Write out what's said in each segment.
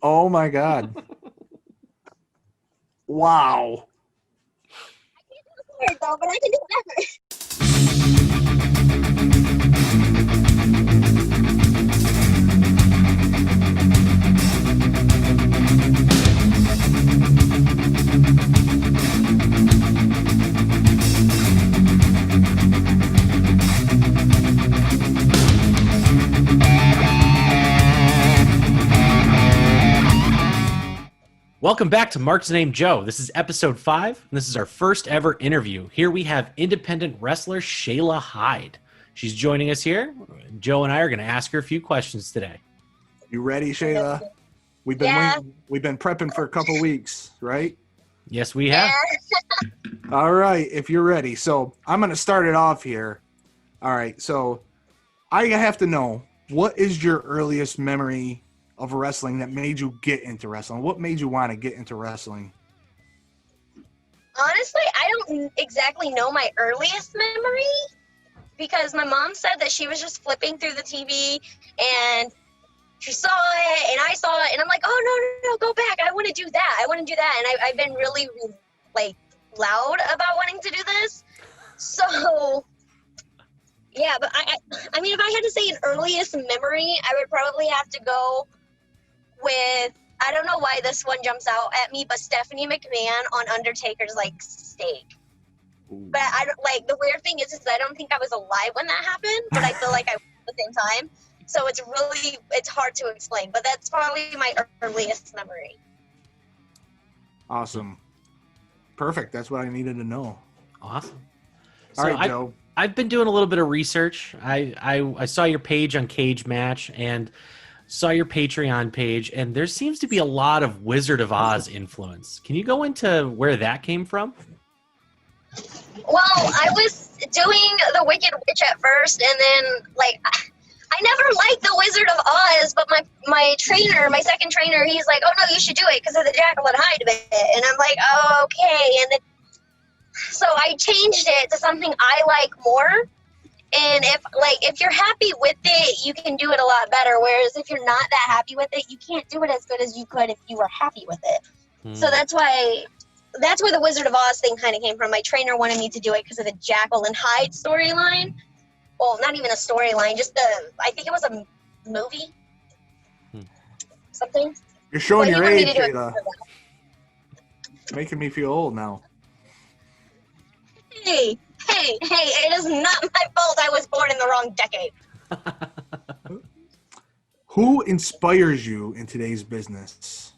Oh my God. Wow. Though, but I can do whatever. Welcome back to Mark's Name Joe. This is episode 5, and this is our first ever interview. Here we have independent wrestler Shayla Hyde. She's joining us here. Joe and I are going to ask her a few questions today. You ready, Shayla? We've been waiting. We've been prepping for a couple weeks, right? Yes, we have. All right, if you're ready. So I'm going to start it off here. All right, so I have to know, what is your earliest memory of wrestling that made you get into wrestling? What made you want to get into wrestling? Honestly, I don't exactly know my earliest memory because my mom said that she was just flipping through the TV and she saw it and I saw it and I'm like, oh, no, go back. I want to do that. And I've been really, like, loud about wanting to do this. So, yeah, but I mean, if I had to say an earliest memory, I would probably have to go with, I don't know why this one jumps out at me, but Stephanie McMahon on Undertaker's, like, steak. Ooh. But I don't, like, the weird thing is I don't think I was alive when that happened, but I feel like I was at the same time. So it's hard to explain, but that's probably my earliest memory. Awesome. Perfect. That's what I needed to know. Awesome. All right, Joe. I've been doing a little bit of research. I saw your page on Cage Match and saw your Patreon page, and there seems to be a lot of Wizard of Oz influence. Can you go into where that came from? Well, I was doing the Wicked Witch at first, and then, like, I never liked the Wizard of Oz, but my trainer, my second trainer, he's like, oh, no, you should do it because of the Jekyll and Hyde bit. And I'm like, oh, okay. And then, so I changed it to something I like more. And if you're happy with it, you can do it a lot better. Whereas if you're not that happy with it, you can't do it as good as you could if you were happy with it. So that's where the Wizard of Oz thing kind of came from. My trainer wanted me to do it because of the Jekyll and Hyde storyline. Well, not even a storyline, just I think it was a movie. Something. You're showing your age, to do Shayla. Making me feel old now. Hey, it is not my fault I was born in the wrong decade. Who inspires you in today's business?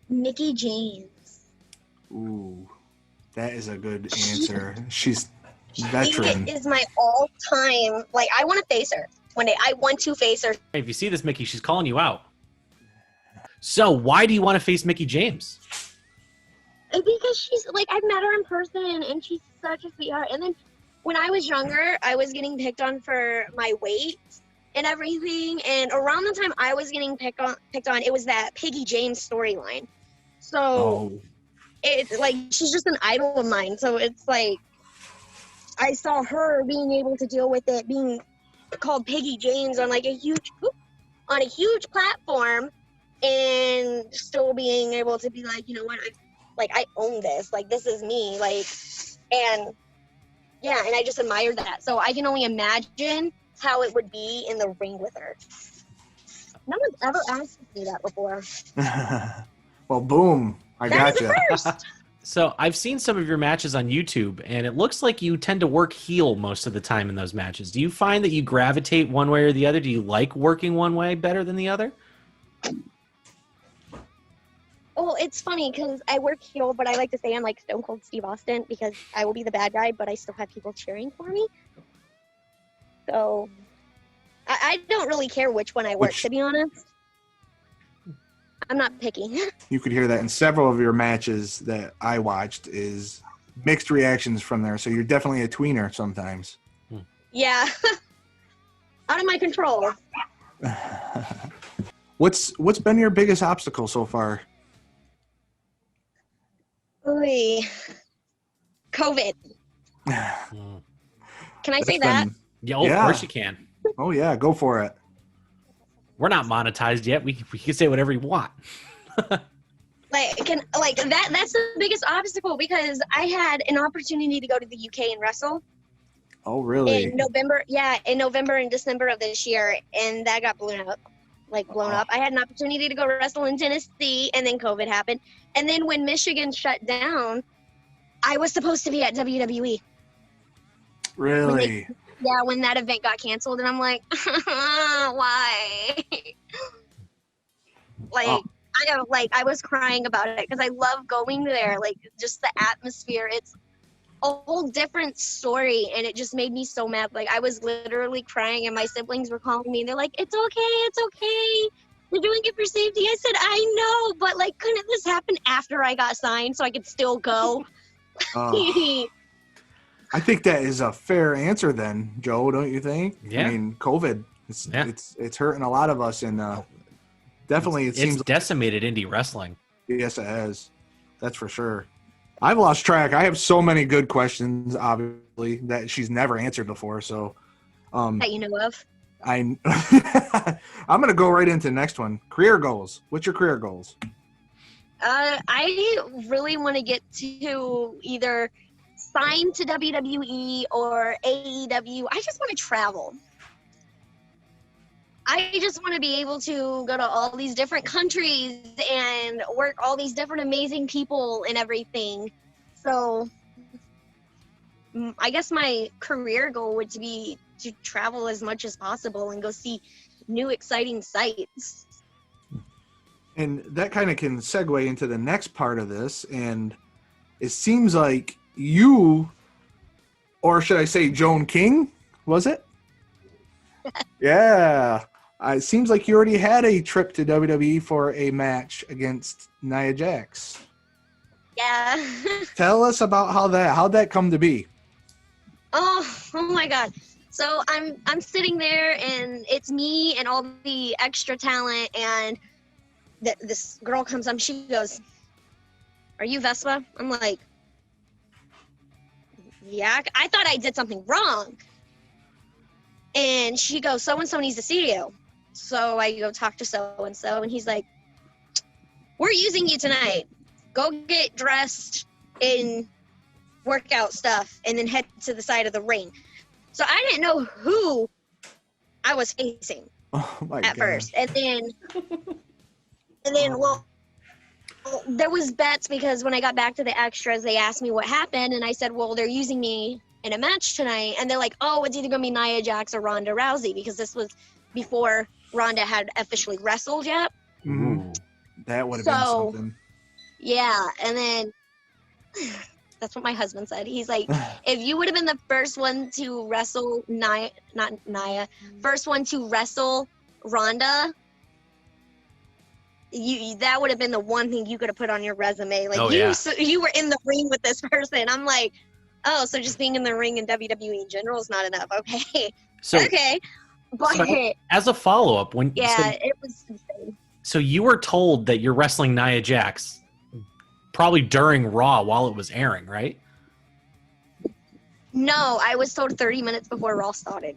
Mickie James. Ooh, that is a good answer. She's veteran. She is my all-time, like, I want to face her one day. I want to face her. If you see this, Mickie, she's calling you out. So why do you want to face Mickie James? Because she's, like, I've met her in person, and she's such a sweetheart. And then when I was younger, I was getting picked on for my weight and everything. And around the time I was getting picked on, it was that Piggy James storyline. So it's, like, she's just an idol of mine. So it's, like, I saw her being able to deal with it, being called Piggy James on, like, a huge platform, and still being able to be like, you know what, I own this. Like, this is me. Like, and yeah, and I just admired that. So I can only imagine how it would be in the ring with her. No one's ever asked me that before. Well, boom. I got you. So I've seen some of your matches on YouTube, and it looks like you tend to work heel most of the time in those matches. Do you find that you gravitate one way or the other? Do you like working one way better than the other? Well, it's funny because I work heel, but I like to say I'm like Stone Cold Steve Austin because I will be the bad guy, but I still have people cheering for me. So I don't really care which one I work, to be honest. I'm not picky. You could hear that in several of your matches that I watched is mixed reactions from there. So you're definitely a tweener sometimes. Yeah. Out of my control. What's been your biggest obstacle so far? Oy. COVID. Can I say that? Yeah, of course you can. Oh, yeah, go for it. We're not monetized yet. We can say whatever we want. That's the biggest obstacle because I had an opportunity to go to the UK and wrestle Oh, really? in November and December of this year, and that got blown up. I had an opportunity to go wrestle in Tennessee, and then COVID happened. And then when Michigan shut down, I was supposed to be at WWE. Really? When that event got canceled, and I'm like, why? I was crying about it because I love going there. Like, just the atmosphere. It's a whole different story, and it just made me so mad. Like, I was literally crying, and my siblings were calling me, and they're like, it's okay. You're doing it for safety. I said, I know, but, like, couldn't this happen after I got signed so I could still go? I think that is a fair answer then, Joe, don't you think? Yeah. I mean, COVID, it's hurting a lot of us, and definitely it seems decimated indie wrestling. Yes, it has. That's for sure. I've lost track. I have so many good questions, obviously, that she's never answered before. So, that you know of. I'm going to go right into the next one. Career goals. What's your career goals? I really want to get to either sign to WWE or AEW. I just want to travel. I just want to be able to go to all these different countries and work all these different amazing people and everything. So I guess my career goal would be to travel as much as possible and go see new exciting sights. And that kind of can segue into the next part of this. And it seems like you, or should I say Joan King, was it? Yeah. It seems like you already had a trip to WWE for a match against Nia Jax. Yeah. Tell us about how'd that come to be? Oh my God. So I'm sitting there, and it's me and all the extra talent, and this girl comes up. She goes, "Are you Vespa?" I'm like, "Yeah." I thought I did something wrong. And she goes, "So-and-so needs to see you." So I go talk to so-and-so, and he's like, "We're using you tonight. Go get dressed in workout stuff and then head to the side of the ring." So I didn't know who I was facing at first. And then, well, there was bets because when I got back to the extras, they asked me what happened, and I said, well, they're using me in a match tonight. And they're like, oh, it's either going to be Nia Jax or Ronda Rousey, because this was before Ronda had officially wrestled yet. Mm-hmm. That would have been something. Yeah, and then that's what my husband said. He's like, if you would have been the first one to wrestle first one to wrestle Ronda, that would have been the one thing you could have put on your resume. Like, you were in the ring with this person. I'm like, oh, so just being in the ring in WWE in general is not enough. Okay. Okay. But as a follow-up, it was insane. So you were told that you're wrestling Nia Jax probably during Raw while it was airing, right? No, I was told 30 minutes before Raw started.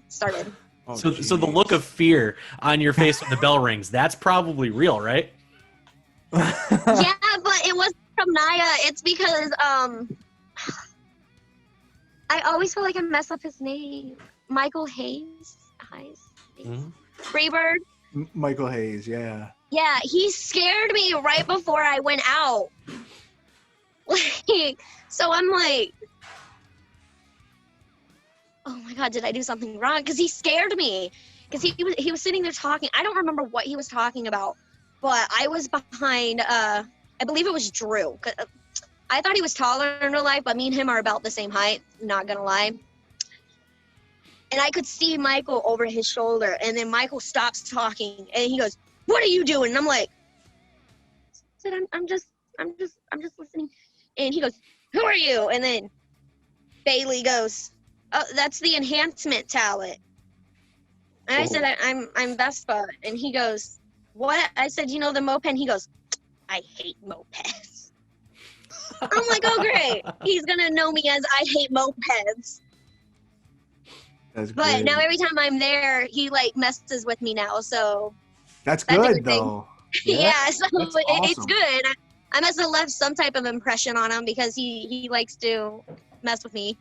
Oh, so the look of fear on your face when the bell rings, that's probably real, right? Yeah, but it wasn't from Nia. It's because I always feel like I mess up his name. Michael Hayes. Mm-hmm. Freebird. Michael Hayes, yeah. Yeah, he scared me right before I went out. So I'm like, oh my God, did I do something wrong? Because he scared me. Because he was sitting there talking. I don't remember what he was talking about, but I was behind, I believe it was Drew. I thought he was taller in real life, but me and him are about the same height, not gonna lie. And I could see Michael over his shoulder, and then Michael stops talking, and he goes, "What are you doing?" And I'm like, I said, I'm just listening. And he goes, "Who are you?" And then Bailey goes, "Oh, that's the enhancement talent." And I said, I'm Vespa. And he goes, "What?" I said, "You know the moped?" And he goes, "I hate mopeds." I'm like, oh, great. He's going to know me as I hate mopeds. That's but great. now every time I'm there, he, like, messes with me now. So That's That's a good good thing. though. Yeah, so that's it's awesome. good. I must have left some type of impression on him because he likes to mess with me.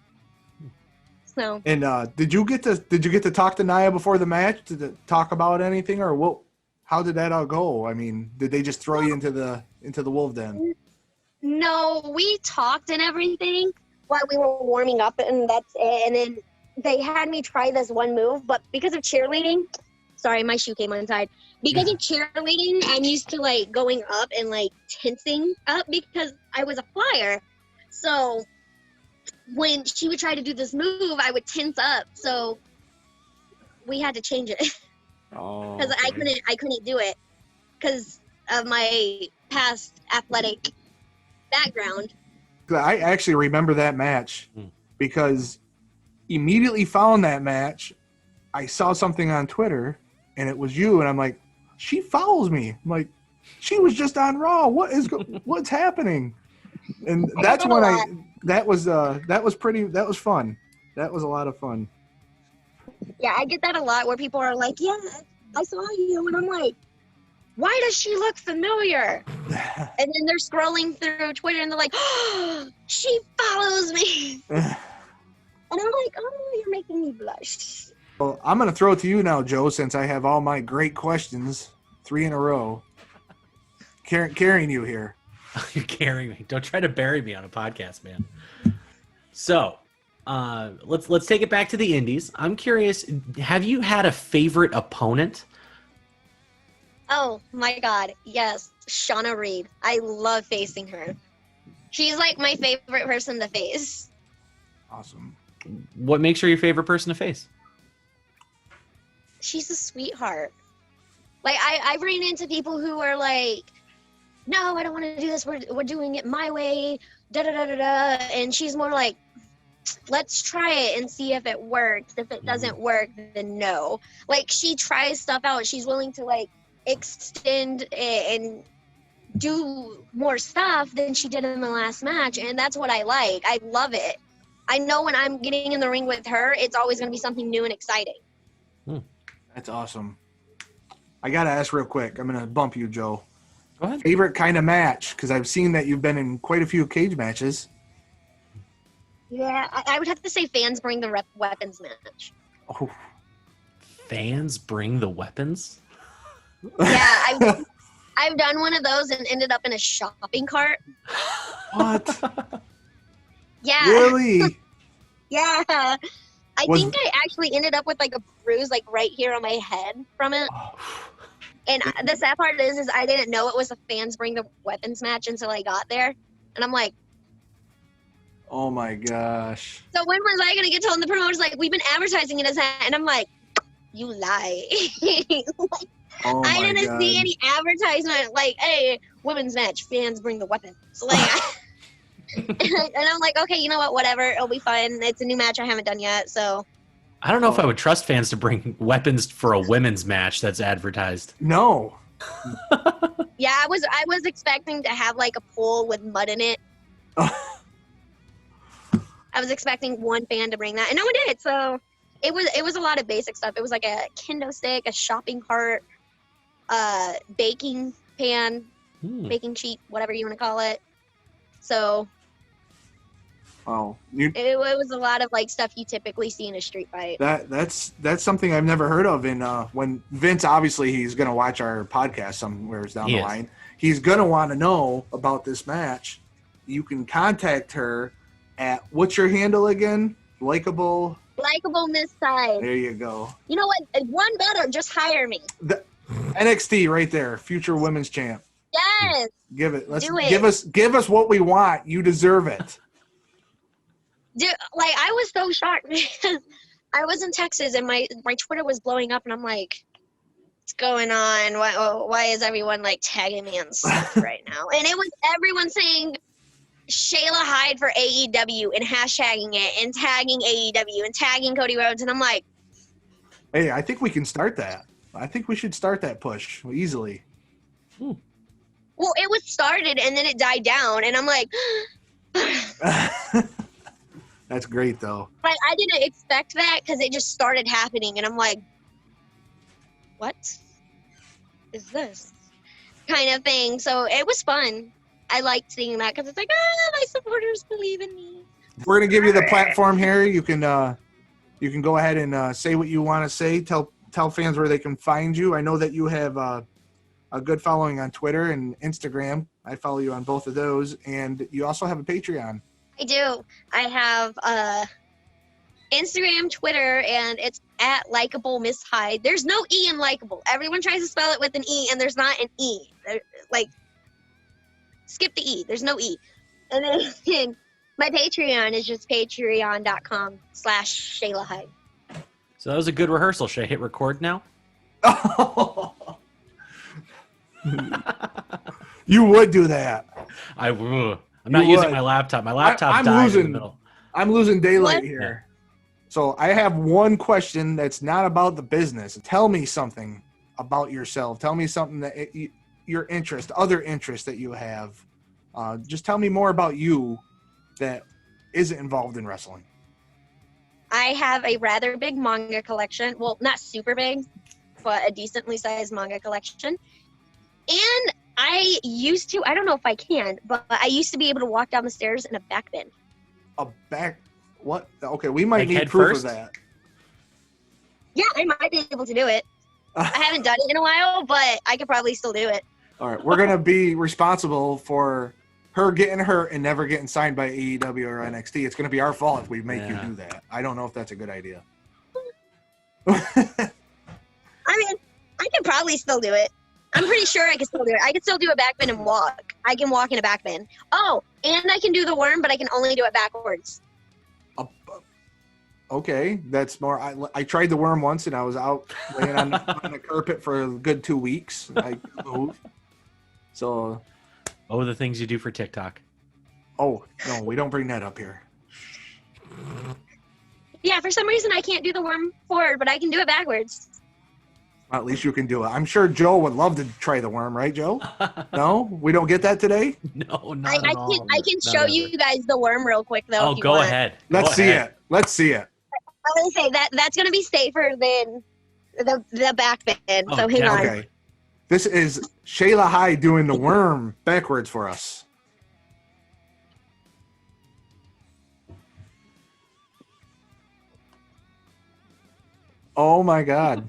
So And did you get to talk to Nia before the match to talk about anything, or what? How did that all go? I mean, did they just throw you into the wolf den? no, we talked and everything while we were warming up, and that's it. And then they had me try this one move, but because of cheerleading, sorry, my shoe came untied. Because of cheerleading, I'm used to like going up and like tensing up because I was a flyer. So when she would try to do this move, I would tense up. So we had to change it Oh, because I couldn't do it because of my past athletic background. I actually remember that match because immediately following that match, I saw something on Twitter, and it was you, and I'm like, she follows me. I'm like, she was just on Raw. What's happening? And that's when that was fun. That was a lot of fun. Yeah, I get that a lot where people are like, yeah, I saw you. And I'm like, why does she look familiar? And then they're scrolling through Twitter and they're like, oh, she follows me. And I'm like, oh, you're making me blush. Well, I'm going to throw it to you now, Joe, since I have all my great questions, 3 in a row. Carrying you here. You're carrying me. Don't try to bury me on a podcast, man. So, let's take it back to the indies. I'm curious, have you had a favorite opponent? Oh my God, yes, Shauna Reed. I love facing her. She's like my favorite person to face. Awesome. What makes her your favorite person to face? She's a sweetheart. Like I've ran into people who are like, no, I don't want to do this. We're doing it my way. Da da da da da. And she's more like, let's try it and see if it works. If it doesn't work, then no. Like she tries stuff out. She's willing to like extend it and do more stuff than she did in the last match, and that's what I like. I love it. I know when I'm getting in the ring with her, it's always going to be something new and exciting. That's awesome. I got to ask real quick. I'm going to bump you, Joe. Go ahead. Favorite kind of match? Because I've seen that you've been in quite a few cage matches. Yeah, I would have to say fans bring the weapons match. Oh. Fans bring the weapons? Yeah, I've done one of those and ended up in a shopping cart. What? Yeah. Really? Yeah. I think I actually ended up with like a bruise like right here on my head from it. And the sad part is I didn't know it was a fans bring the weapons match until I got there. And I'm like, Oh my gosh. so when was I gonna get told? And the promoter's like, we've been advertising it as that. And I'm like, you lie. Oh my I didn't God. see any advertisement like, hey, women's match, fans bring the weapons. Like, and I'm like, okay, you know what? Whatever, it'll be fun. It's a new match I haven't done yet, so. I don't know if I would trust fans to bring weapons for a women's match that's advertised. No. Yeah, I was expecting to have like a pool with mud in it. I was expecting one fan to bring that, and no one did. So it was a lot of basic stuff. It was like a kendo stick, a shopping cart, baking pan, baking sheet, whatever you want to call it. So Oh, it was a lot of like stuff you typically see in a street fight. that's something I've never heard of. And when Vince, obviously, he's going to watch our podcast somewhere down the line. He's going to want to know about this match. You can contact her at, what's your handle again? Likeable Miss Side. There you go. You know what? One better, just hire me. NXT right there, future women's champ. Yes. Give it. Let's Do it. give us what we want. You deserve it. Dude, like I was so shocked because I was in Texas and my Twitter was blowing up and I'm like, what's going on? Why is everyone like tagging me on stuff right now? And it was everyone saying Shayla Hyde for AEW and hashtagging it and tagging AEW and tagging Cody Rhodes, and I'm like, hey, I think we can start that. I think we should start that push easily. Well, it was started and then it died down, and I'm like, That's great, though. like I didn't expect that because it just started happening, and I'm like, what? is this kind of thing. So it was fun. I liked seeing that because it's like, my supporters believe in me. We're gonna give you the platform here. You can go ahead and say what you want to say. Tell fans where they can find you. I know that you have a good following on Twitter and Instagram. I follow you on both of those, and you also have a Patreon. I do. I have Instagram, Twitter, and it's at likable Miss Hyde. There's no E in likable. Everyone tries to spell it with an E, and there's not an E. Like, skip the E. There's no E. And then my Patreon is just patreon.com/Shayla Hyde. So that was a good rehearsal. Should I hit record now? You would do that. I'm not using my laptop. My laptop died in the middle. I'm losing daylight What? here. So I have one question that's not about the business. Tell me something about yourself. Tell me something that your interest, other interests that you have. Just tell me more about you that isn't involved in wrestling. I have a rather big manga collection. Well, not super big, but a decently sized manga collection. And I used to, I don't know if I can, but I used to be able to walk down the stairs in a back bend. A back? What? Okay, we might Like need head proof first? of that. Yeah, I might be able to do it. I haven't done it in a while, but I could probably still do it. All right, we're gonna be responsible for her getting hurt and never getting signed by AEW or NXT. It's gonna be our fault if we make you do that. I don't know if that's a good idea. I mean, I could probably still do it. I'm pretty sure I can still do it. I can still do a back bend and walk. I can walk in a back bend. Oh, and I can do the worm, but I can only do it backwards. Okay, that's more. I tried the worm once, and I was out laying on the carpet for a good 2 weeks. I moved. So, Oh, the things you do for TikTok. oh no, we don't bring that up here. Yeah, for some reason I can't do the worm forward, but I can do it backwards. At least you can do it. I'm sure Joe would love to try the worm, right, Joe? No, we don't get that today. No, I not at all. can Not show ever. you guys the worm real quick though. Oh, if you go want. ahead. Let's Go see ahead. it. Let's see it. I was gonna say that's gonna be safer than the back bend. So hang on. Okay. This is Shayla Hyde doing the worm backwards for us. Oh my God.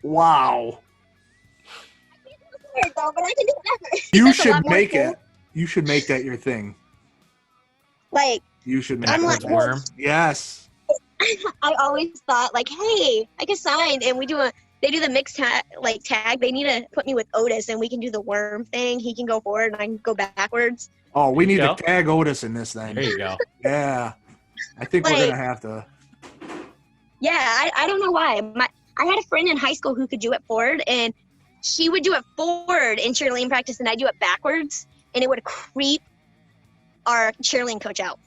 Wow. Though, but I can do it backwards. You That's a should lot more make cool. it. You should make that your thing. Like You should make I'm that like- your thing. Worm. Yes. I always thought like, hey, I can sign, and they do the mixed tag. They need to put me with Otis, and we can do the worm thing. He can go forward, and I can go backwards. Oh, we There you need go. to tag Otis in this thing. There you go. Yeah. I think we're Like- gonna have to. Yeah, I don't know why. I had a friend in high school who could do it forward, and she would do it forward in cheerleading practice, and I do it backwards, and it would creep our cheerleading coach out.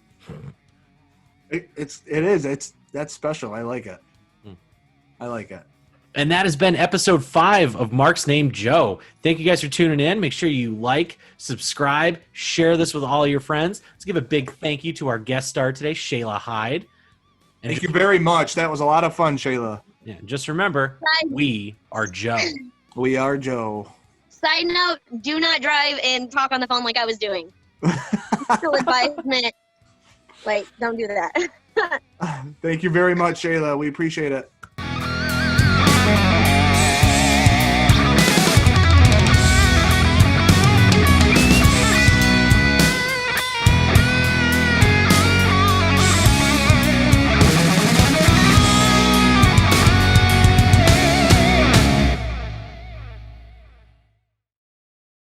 That's special. I like it. I like it. And that has been episode 5 of Mark's Name Joe. Thank you guys for tuning in. Make sure you like, subscribe, share this with all your friends. Let's give a big thank you to our guest star today, Shayla Hyde. And Thank you very much. That was a lot of fun, Shayla. Yeah, just remember, we are Joe. We are Joe. Side note: do not drive and talk on the phone like I was doing. Still advisement. Like, don't do that. Thank you very much, Shayla. We appreciate it.